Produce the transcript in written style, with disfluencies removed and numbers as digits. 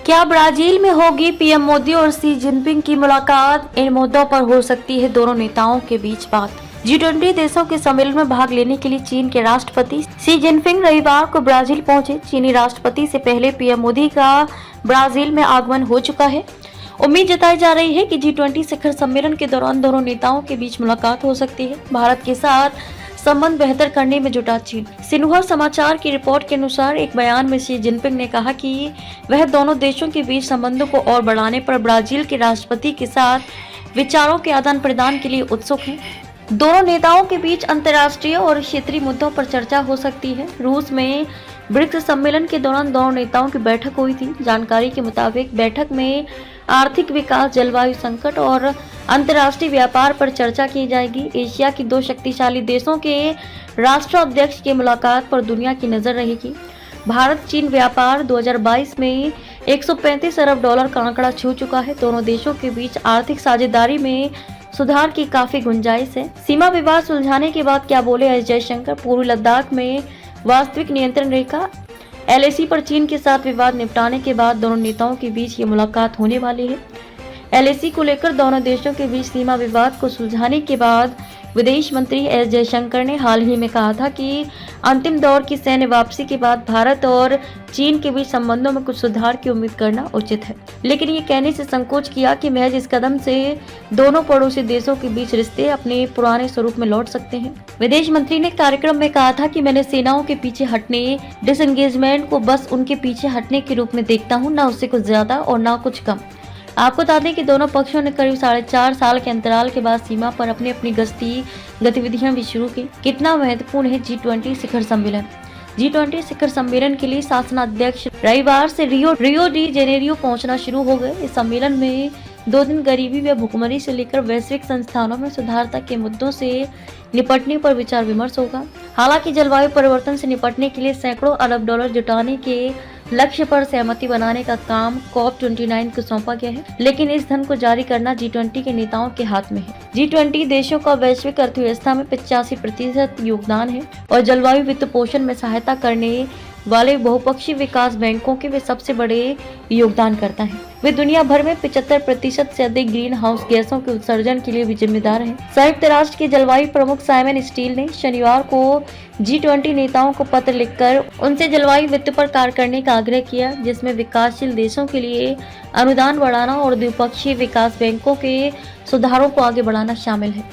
क्या ब्राजील में होगी पीएम मोदी और शी जिनपिंग की मुलाकात? इन मुद्दों पर हो सकती है दोनों नेताओं के बीच बात। G20 देशों के सम्मेलन में भाग लेने के लिए चीन के राष्ट्रपति शी जिनपिंग रविवार को ब्राजील पहुंचे। चीनी राष्ट्रपति से पहले पीएम मोदी का ब्राजील में आगमन हो चुका है। उम्मीद जताई जा रही है कि G20 शिखर सम्मेलन के दौरान दोनों नेताओं के बीच मुलाकात हो सकती है। भारत के साथ संबंध बेहतर करने में जुटा चीन। सिन्हुआ समाचार की रिपोर्ट के अनुसार एक बयान में शी जिनपिंग ने कहा कि वह दोनों देशों के बीच संबंधों को और बढ़ाने पर ब्राजील के राष्ट्रपति के साथ विचारों के आदान प्रदान के लिए उत्सुक हैं। दोनों नेताओं के बीच अंतर्राष्ट्रीय और क्षेत्रीय मुद्दों पर चर्चा हो सकती है। रूस में ब्रिक्स सम्मेलन के दौरान दोनों नेताओं की बैठक हुई थी। जानकारी के मुताबिक बैठक में आर्थिक विकास, जलवायु संकट और अंतर्राष्ट्रीय व्यापार पर चर्चा की जाएगी। एशिया की दो शक्तिशाली देशों के राष्ट्राध्यक्ष की मुलाकात पर दुनिया की नजर रहेगी। भारत चीन व्यापार 2022 में 135 अरब डॉलर का आंकड़ा छू चुका है। दोनों देशों के बीच आर्थिक साझेदारी में सुधार की काफी गुंजाइश है। सीमा विवाद सुलझाने के बाद क्या बोले एस जयशंकर? पूर्वी लद्दाख में वास्तविक नियंत्रण रेखा LAC पर चीन के साथ विवाद निपटाने के बाद दोनों नेताओं के बीच ये मुलाकात होने वाली है। LAC को लेकर दोनों देशों के बीच सीमा विवाद को सुलझाने के बाद विदेश मंत्री एस जयशंकर ने हाल ही में कहा था कि अंतिम दौर की सैन्य वापसी के बाद भारत और चीन के बीच संबंधों में कुछ सुधार की उम्मीद करना उचित है, लेकिन ये कहने से संकोच किया कि महज इस कदम से दोनों पड़ोसी देशों के बीच रिश्ते अपने पुराने स्वरूप में लौट सकते हैं। विदेश मंत्री ने कार्यक्रम में कहा था कि मैंने सेनाओं के पीछे हटने, डिसएंगेजमेंट को बस उनके पीछे हटने के रूप में देखता हूँ, न उससे कुछ ज्यादा और न कुछ कम। आपको बता दें कि दोनों पक्षों ने करीब 4.5 साल के अंतराल के बाद सीमा पर अपनी अपनी गश्ती गतिविधियां भी शुरू की। कितना महत्वपूर्ण है G20 शिखर सम्मेलन? G20 शिखर सम्मेलन के लिए शासनाध्यक्ष रविवार से रियो डी जेनेरियो पहुंचना शुरू हो गए। इस सम्मेलन में 2 दिन गरीबी व भुखमरी से लेकर वैश्विक संस्थानों में सुधार तक के मुद्दों से निपटने पर विचार विमर्श होगा। हालांकि जलवायु परिवर्तन से निपटने के लिए सैकड़ों अरब डॉलर जुटाने के लक्ष्य पर सहमति बनाने का काम COP29 को सौंपा गया है, लेकिन इस धन को जारी करना G20 के नेताओं के हाथ में है। G20 देशों का वैश्विक अर्थव्यवस्था में 85% योगदान है और जलवायु वित्त पोषण में सहायता करने वाले बहुपक्षीय विकास बैंकों के वे सबसे बड़े योगदान करता है। वे दुनिया भर में 75% से अधिक ग्रीन हाउस गैसों के उत्सर्जन के लिए भी जिम्मेदार हैं। संयुक्त राष्ट्र के जलवायु प्रमुख साइमन स्टील ने शनिवार को G20 नेताओं को पत्र लिखकर उनसे जलवायु वित्त पर कार्य करने का आग्रह किया, जिसमें विकासशील देशों के लिए अनुदान बढ़ाना और द्विपक्षीय विकास बैंकों के सुधारों को आगे बढ़ाना शामिल है।